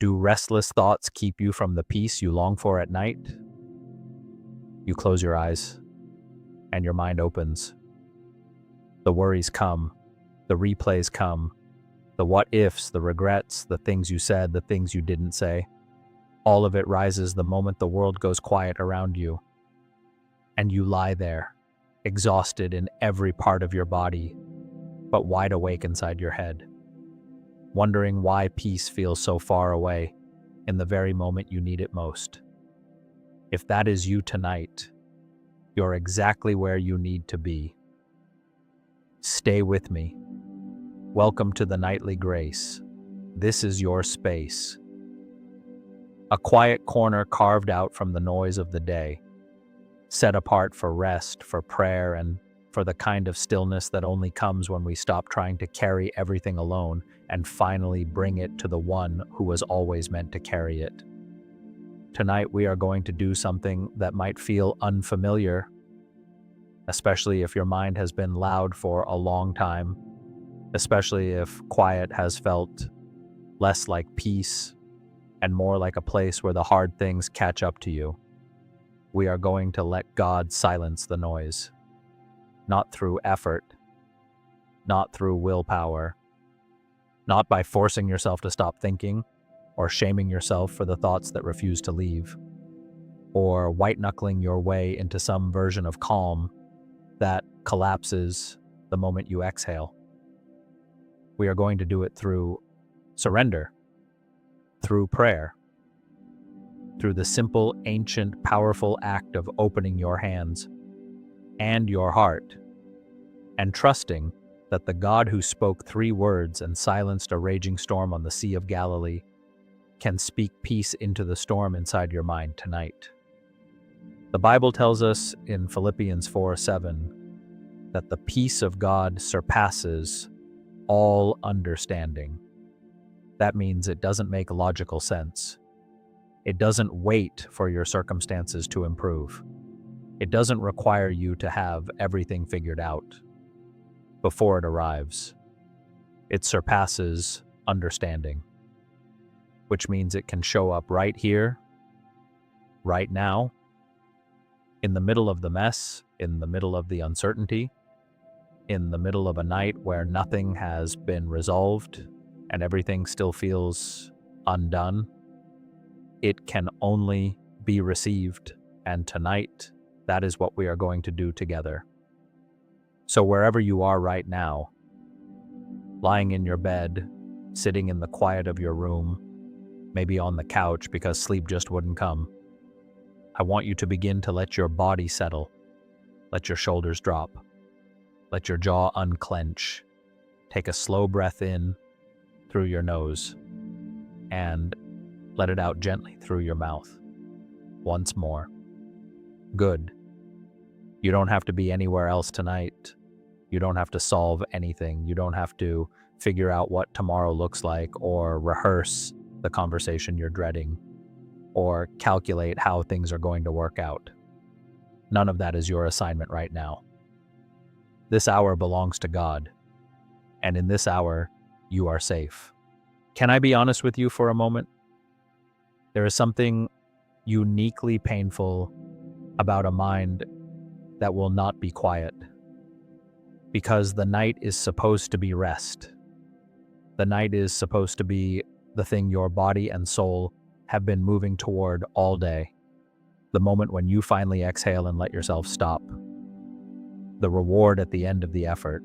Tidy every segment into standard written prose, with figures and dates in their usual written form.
Do restless thoughts keep you from the peace you long for at night? You close your eyes, and your mind opens. The worries come, the replays come, the what ifs, the regrets, the things you said, the things you didn't say. All of it rises the moment the world goes quiet around you, and you lie there, exhausted in every part of your body, but wide awake inside your head, wondering why peace feels so far away in the very moment you need it most. If that is you tonight, you're exactly where you need to be. Stay with me. Welcome to the Nightly Grace. This is your space. A quiet corner carved out from the noise of the day, set apart for rest, for prayer, and for the kind of stillness that only comes when we stop trying to carry everything alone and finally bring it to the one who was always meant to carry it. Tonight we are going to do something that might feel unfamiliar, especially if your mind has been loud for a long time, especially if quiet has felt less like peace and more like a place where the hard things catch up to you. We are going to let God silence the noise, not through effort, not through willpower, not by forcing yourself to stop thinking or shaming yourself for the thoughts that refuse to leave, or white-knuckling your way into some version of calm that collapses the moment you exhale. We are going to do it through surrender, through prayer, through the simple, ancient, powerful act of opening your hands and your heart and trusting that the God who spoke 3 words and silenced a raging storm on the Sea of Galilee can speak peace into the storm inside your mind tonight. The Bible tells us in Philippians 4:7 that the peace of God surpasses all understanding. That means it doesn't make logical sense. It doesn't wait for your circumstances to improve. It doesn't require you to have everything figured out before it arrives. It surpasses understanding, which means it can show up right here, right now, in the middle of the mess, in the middle of the uncertainty, in the middle of a night where nothing has been resolved and everything still feels undone. It can only be received, and tonight, that is what we are going to do together. So wherever you are right now, lying in your bed, sitting in the quiet of your room, maybe on the couch because sleep just wouldn't come, I want you to begin to let your body settle, let your shoulders drop, let your jaw unclench, take a slow breath in through your nose, and let it out gently through your mouth. Once more. Good. You don't have to be anywhere else tonight. You don't have to solve anything. You don't have to figure out what tomorrow looks like or rehearse the conversation you're dreading or calculate how things are going to work out. None of that is your assignment right now. This hour belongs to God, and in this hour, you are safe. Can I be honest with you for a moment? There is something uniquely painful about a mind that will not be quiet, because the night is supposed to be rest. The night is supposed to be the thing your body and soul have been moving toward all day, the moment when you finally exhale and let yourself stop. The reward at the end of the effort,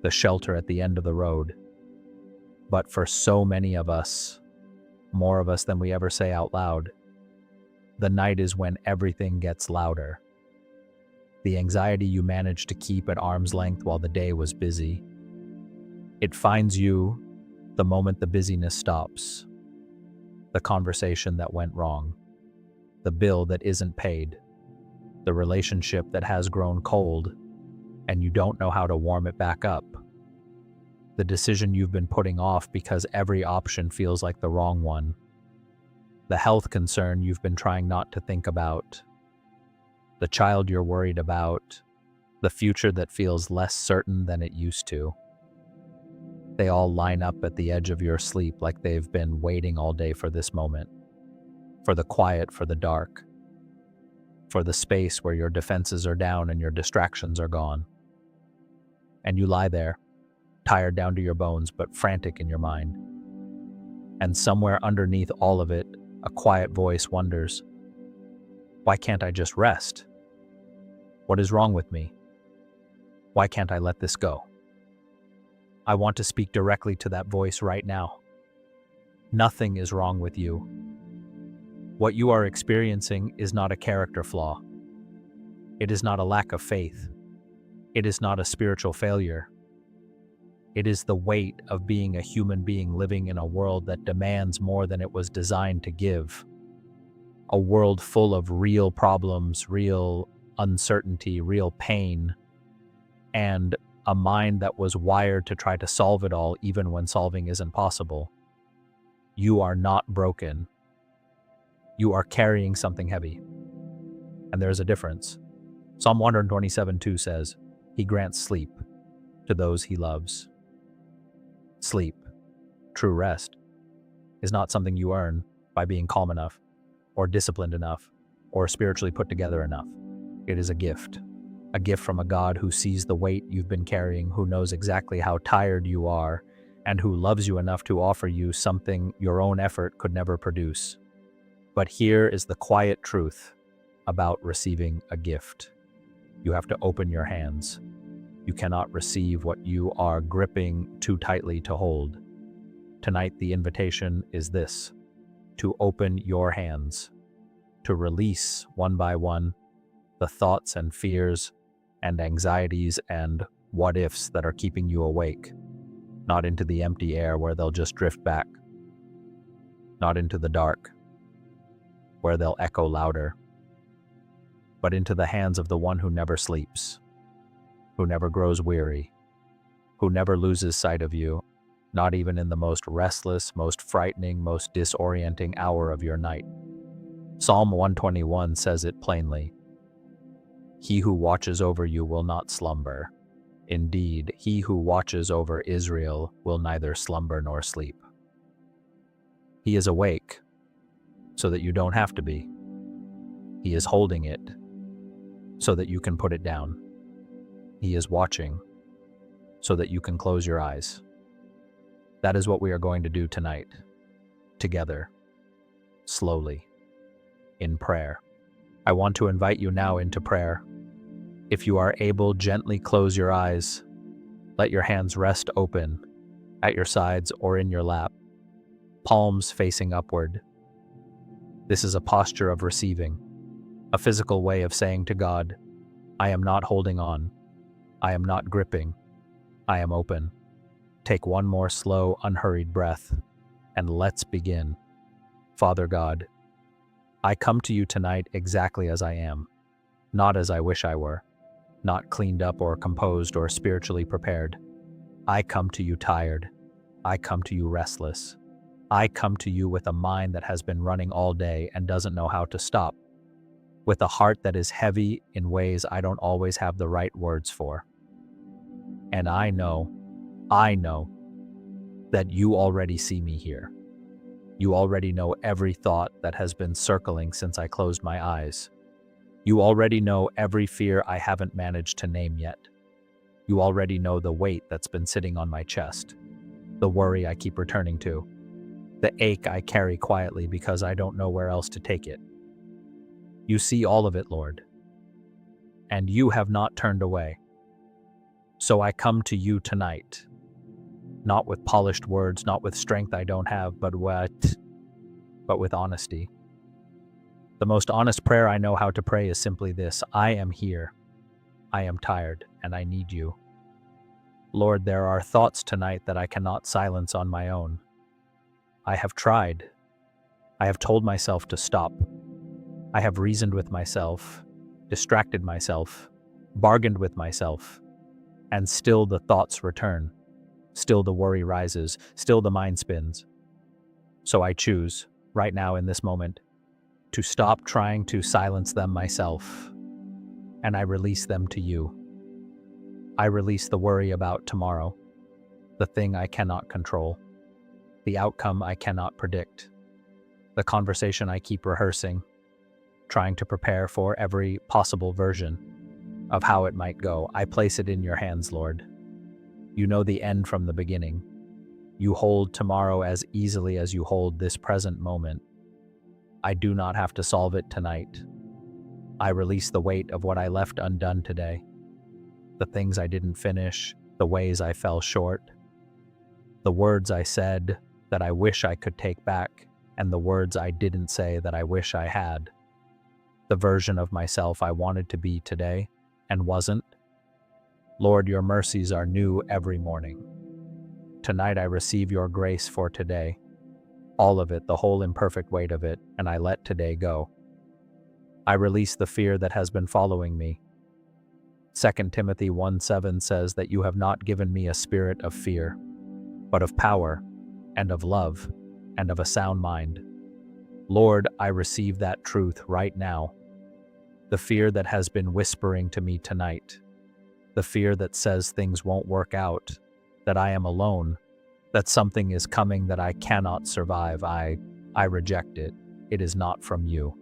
the shelter at the end of the road. But for so many of us, more of us than we ever say out loud, the night is when everything gets louder. The anxiety you managed to keep at arm's length while the day was busy. It finds you the moment the busyness stops. The conversation that went wrong. The bill that isn't paid. The relationship that has grown cold, and you don't know how to warm it back up. The decision you've been putting off because every option feels like the wrong one. The health concern you've been trying not to think about. The child you're worried about. The future that feels less certain than it used to. They all line up at the edge of your sleep like they've been waiting all day for this moment, for the quiet, for the dark, for the space where your defenses are down and your distractions are gone. And you lie there, tired down to your bones, but frantic in your mind. And somewhere underneath all of it, a quiet voice wonders, why can't I just rest? What is wrong with me? Why can't I let this go? I want to speak directly to that voice right now. Nothing is wrong with you. What you are experiencing is not a character flaw. It is not a lack of faith. It is not a spiritual failure. It is the weight of being a human being living in a world that demands more than it was designed to give. A world full of real problems, real uncertainty, real pain, and a mind that was wired to try to solve it all even when solving isn't possible. You are not broken. You are carrying something heavy. And there's a difference. Psalm 127:2 says, He grants sleep to those He loves. Sleep, true rest, is not something you earn by being calm enough, or disciplined enough, or spiritually put together enough. It is a gift from a God who sees the weight you've been carrying, who knows exactly how tired you are, and who loves you enough to offer you something your own effort could never produce. But here is the quiet truth about receiving a gift. You have to open your hands. You cannot receive what you are gripping too tightly to hold. Tonight, the invitation is this: to open your hands, to release one by one the thoughts and fears and anxieties and what-ifs that are keeping you awake, not into the empty air where they'll just drift back, not into the dark where they'll echo louder, but into the hands of the one who never sleeps, who never grows weary, who never loses sight of you, not even in the most restless, most frightening, most disorienting hour of your night. Psalm 121 says it plainly. He who watches over you will not slumber. Indeed, he who watches over Israel will neither slumber nor sleep. He is awake, so that you don't have to be. He is holding it, so that you can put it down. He is watching, so that you can close your eyes. That is what we are going to do tonight, together, slowly, in prayer. I want to invite you now into prayer. If you are able, gently close your eyes. Let your hands rest open at your sides or in your lap, palms facing upward. This is a posture of receiving, a physical way of saying to God, I am not holding on. I am not gripping. I am open. Take one more slow, unhurried breath, and let's begin. Father God, I come to you tonight exactly as I am, not as I wish I were, not cleaned up or composed or spiritually prepared. I come to you tired. I come to you restless. I come to you with a mind that has been running all day and doesn't know how to stop, with a heart that is heavy in ways I don't always have the right words for. And I know that you already see me here. You already know every thought that has been circling since I closed my eyes. You already know every fear I haven't managed to name yet. You already know the weight that's been sitting on my chest, the worry I keep returning to, the ache I carry quietly because I don't know where else to take it. You see all of it, Lord, and you have not turned away. So I come to you tonight, not with polished words, not with strength I don't have, but with honesty. The most honest prayer I know how to pray is simply this: I am here, I am tired, and I need you. Lord, there are thoughts tonight that I cannot silence on my own. I have tried. I have told myself to stop. I have reasoned with myself, distracted myself, bargained with myself, and still the thoughts return. Still the worry rises, still the mind spins. So I choose, right now in this moment, to stop trying to silence them myself, and I release them to you. I release the worry about tomorrow. the thing I cannot control, the outcome I cannot predict, the conversation I keep rehearsing, trying to prepare for every possible version of how it might go. I place it in your hands, Lord. You know the end from the beginning. You hold tomorrow as easily as you hold this present moment. I do not have to solve it tonight. I release the weight of what I left undone today, the things I didn't finish, the ways I fell short, the words I said that I wish I could take back, and the words I didn't say that I wish I had, the version of myself I wanted to be today and wasn't. Lord, your mercies are new every morning. Tonight I receive your grace for today, all of it, the whole imperfect weight of it, and I let today go. I release the fear that has been following me. 2 Timothy 1:7 says that you have not given me a spirit of fear, but of power and of love and of a sound mind. Lord, I receive that truth right now. The fear that has been whispering to me tonight, the fear that says things won't work out, that I am alone, that something is coming that I cannot survive, I reject it. It is not from you.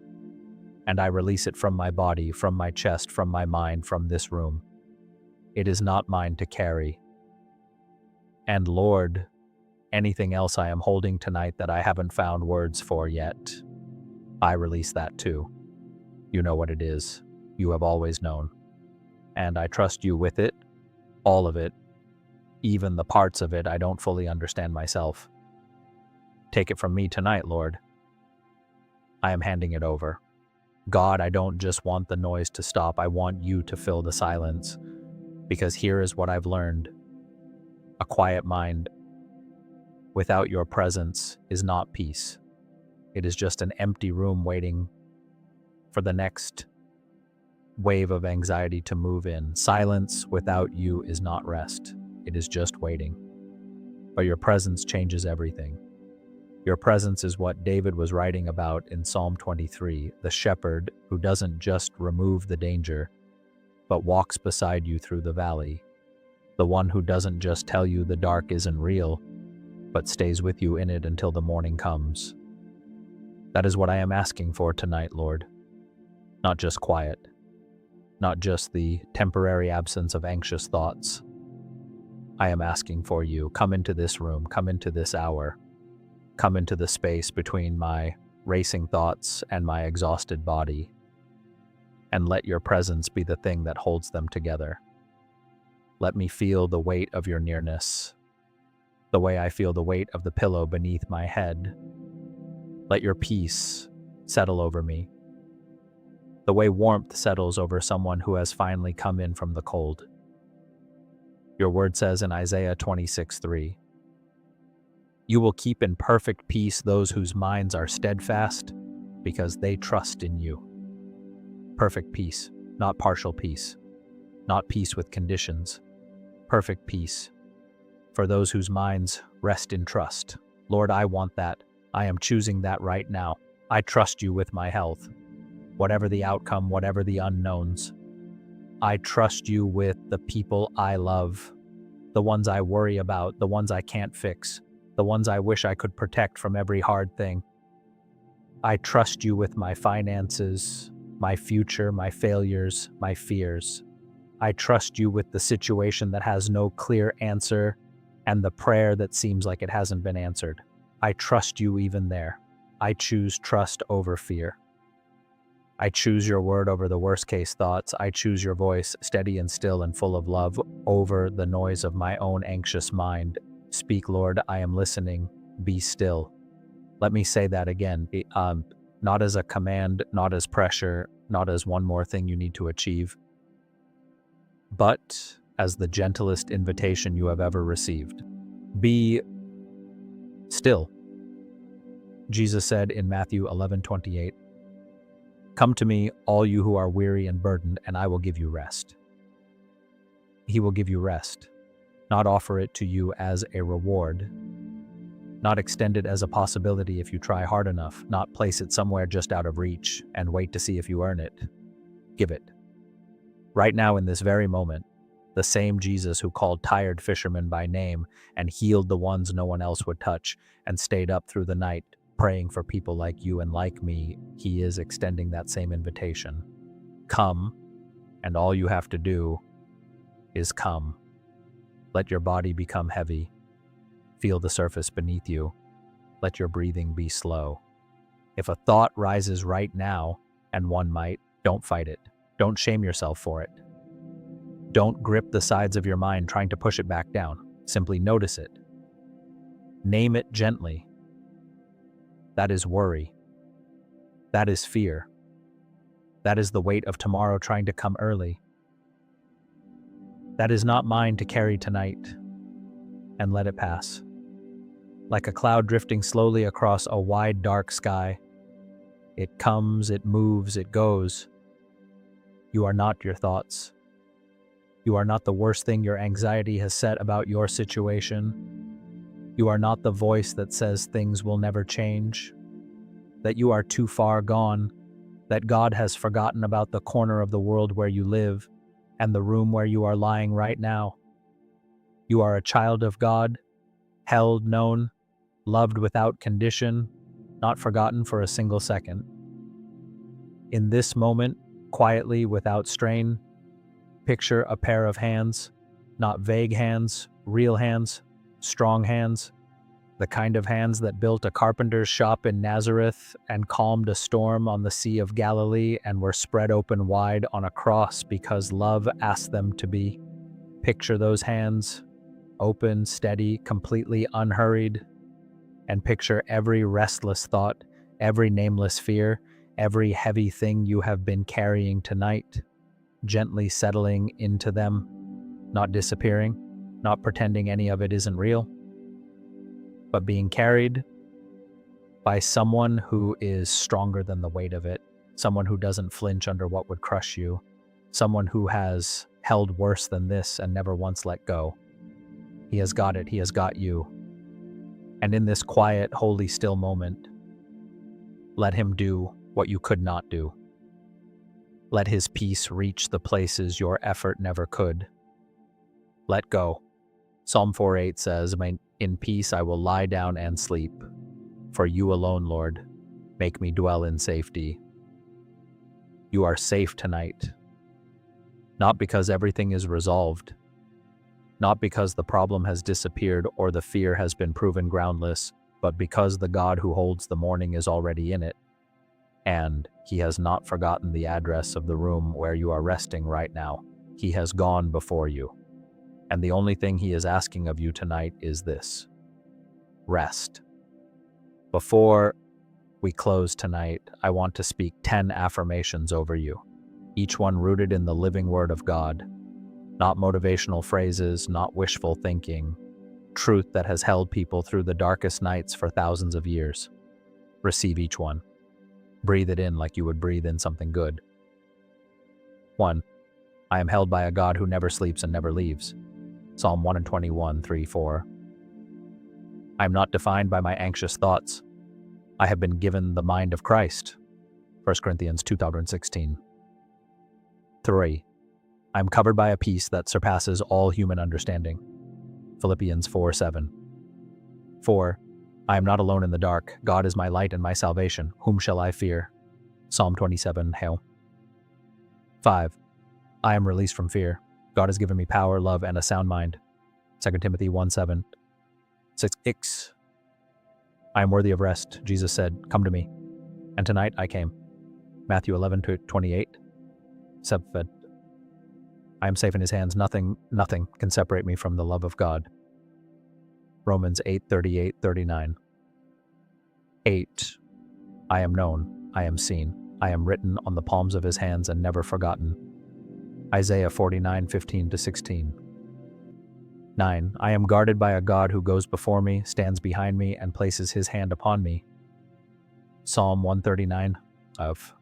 And I release it from my body, from my chest, from my mind, from this room. It is not mine to carry. And Lord, anything else I am holding tonight that I haven't found words for yet, I release that too. You know what it is. You have always known. And I trust you with it, all of it, even the parts of it I don't fully understand myself. Take it from me tonight, Lord. I am handing it over. God, I don't just want the noise to stop. I want you to fill the silence. Because here is what I've learned. A quiet mind without your presence is not peace. It is just an empty room waiting for the next wave of anxiety to move in. Silence without you is not rest. It is just waiting. But your presence changes everything. Your presence is what David was writing about in Psalm 23, the shepherd who doesn't just remove the danger, but walks beside you through the valley. The one who doesn't just tell you the dark isn't real, but stays with you in it until the morning comes. That is what I am asking for tonight, Lord. Not just quiet, not just the temporary absence of anxious thoughts. I am asking for you. Come into this room, come into this hour. Come into the space between my racing thoughts and my exhausted body, and let your presence be the thing that holds them together. Let me feel the weight of your nearness, the way I feel the weight of the pillow beneath my head. Let your peace settle over me, the way warmth settles over someone who has finally come in from the cold. Your word says in Isaiah 26:3, you will keep in perfect peace those whose minds are steadfast because they trust in you. Perfect peace, not partial peace, not peace with conditions. Perfect peace for those whose minds rest in trust. Lord, I want that. I am choosing that right now. I trust you with my health. Whatever the outcome, whatever the unknowns, I trust you with the people I love, the ones I worry about, the ones I can't fix, the ones I wish I could protect from every hard thing. I trust you with my finances, my future, my failures, my fears. I trust you with the situation that has no clear answer and the prayer that seems like it hasn't been answered. I trust you even there. I choose trust over fear. I choose your word over the worst case thoughts. I choose your voice, steady and still and full of love, over the noise of my own anxious mind. Speak, Lord, I am listening. Be still. Let me say that again. Not as a command, not as pressure, not as one more thing you need to achieve, but as the gentlest invitation you have ever received. Be still. Jesus said in Matthew 11:28, come to me, all you who are weary and burdened, and I will give you rest. He will give you rest, not offer it to you as a reward, not extend it as a possibility if you try hard enough, not place it somewhere just out of reach and wait to see if you earn it. Give it. Right now in this very moment, The same Jesus who called tired fishermen by name and healed the ones no one else would touch and stayed up through the night praying for people like you and like me, he is extending that same invitation. Come, and all you have to do is come. Let your body become heavy. Feel the surface beneath you. Let your breathing be slow. If a thought rises right now, and one might, don't fight it. Don't shame yourself for it. Don't grip the sides of your mind trying to push it back down. Simply notice it. Name it gently. That is worry. That is fear. That is the weight of tomorrow trying to come early. That is not mine to carry tonight. And let it pass. Like a cloud drifting slowly across a wide, dark sky. It comes, it moves, it goes. You are not your thoughts. You are not the worst thing your anxiety has said about your situation. You are not the voice that says things will never change, that you are too far gone, that God has forgotten about the corner of the world where you live and the room where you are lying right now. You are a child of God, held, known, loved without condition, not forgotten for a single second. In this moment, quietly, without strain, picture a pair of hands, not vague hands, real hands, strong hands, the kind of hands that built a carpenter's shop in Nazareth and calmed a storm on the Sea of Galilee and were spread open wide on a cross because love asked them to be. Picture those hands, open, steady, completely unhurried, and picture every restless thought, every nameless fear, every heavy thing you have been carrying tonight, gently settling into them, not disappearing, not pretending any of it isn't real, but being carried by someone who is stronger than the weight of it, someone who doesn't flinch under what would crush you, someone who has held worse than this and never once let go. He has got it, he has got you. And in this quiet, holy, still moment, let him do what you could not do. Let his peace reach the places your effort never could. Let go. Psalm 4:8 says, "In peace I will lie down and sleep. For you alone, Lord, make me dwell in safety." You are safe tonight. Not because everything is resolved. Not because the problem has disappeared or the fear has been proven groundless, but because the God who holds the morning is already in it. And he has not forgotten the address of the room where you are resting right now. He has gone before you. And the only thing he is asking of you tonight is this: rest. Before we close tonight, I want to speak 10 affirmations over you, each one rooted in the living word of God. Not motivational phrases, not wishful thinking, truth that has held people through the darkest nights for thousands of years. Receive each one. Breathe it in like you would breathe in something good. 1. I am held by a God who never sleeps and never leaves. Psalm 121, 3, 4. I am not defined by my anxious thoughts. I have been given the mind of Christ. 1 Corinthians 2:16. 3. I am covered by a peace that surpasses all human understanding. Philippians 4:7. 4. I am not alone in the dark. God is my light and my salvation. Whom shall I fear? Psalm 27, Hail. 5. I am released from fear. God has given me power, love, and a sound mind. 2 Timothy 1:7. 6. I am worthy of rest. Jesus said, "Come to me." And tonight I came. Matthew 11:28. 7. I am safe in his hands. Nothing can separate me from the love of God. Romans 8:38-39. 8. I am known. I am seen. I am written on the palms of his hands and never forgotten. Isaiah 49:15-16. 9. I am guarded by a God who goes before me, stands behind me, and places his hand upon me. Psalm 139 of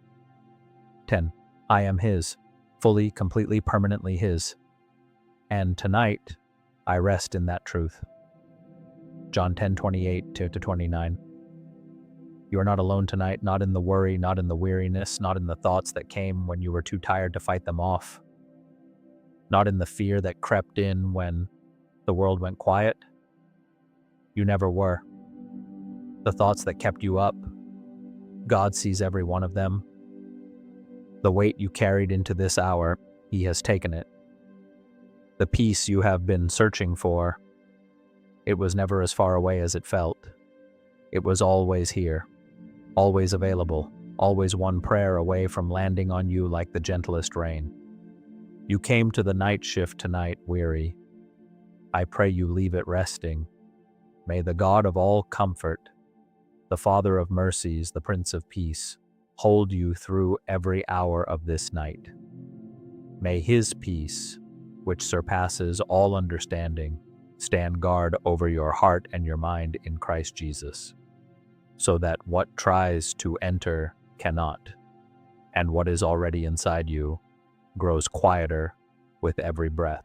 10. I am his, fully, completely, permanently his. And tonight, I rest in that truth. John 10:28-29. You are not alone tonight, not in the worry, not in the weariness, not in the thoughts that came when you were too tired to fight them off. not in the fear that crept in when the world went quiet. You never were. The thoughts that kept you up, God sees every one of them. The weight you carried into this hour, He has taken it. The peace you have been searching for, it was never as far away as it felt. It was always here, always available, always one prayer away from landing on you like the gentlest rain. You came to the night shift tonight weary. I pray you leave it resting. May the God of all comfort, the Father of mercies, the Prince of Peace, hold you through every hour of this night. May His peace, which surpasses all understanding, stand guard over your heart and your mind in Christ Jesus, so that what tries to enter cannot, and what is already inside you grows quieter with every breath.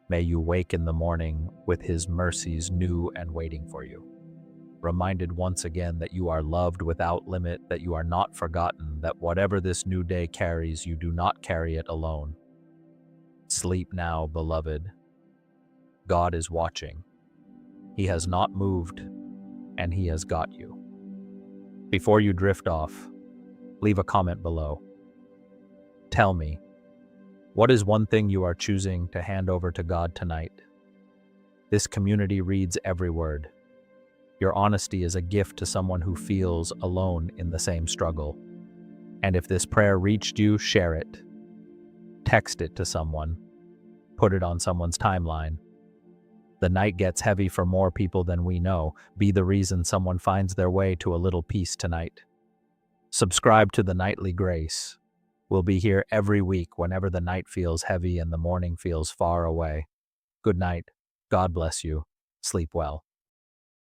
May you wake in the morning with His mercies new and waiting for you, reminded once again that you are loved without limit, that you are not forgotten, that whatever this new day carries, you do not carry it alone. Sleep now, beloved. God is watching. He has not moved, and He has got you. Before you drift off, leave a comment below. Tell me, what is one thing you are choosing to hand over to God tonight? This community reads every word. Your honesty is a gift to someone who feels alone in the same struggle. And if this prayer reached you, share it. Text it to someone. Put it on someone's timeline. The night gets heavy for more people than we know. Be the reason someone finds their way to a little peace tonight. Subscribe to the Nightly Grace. We'll be here every week whenever the night feels heavy and the morning feels far away. Good night. God bless you. Sleep well.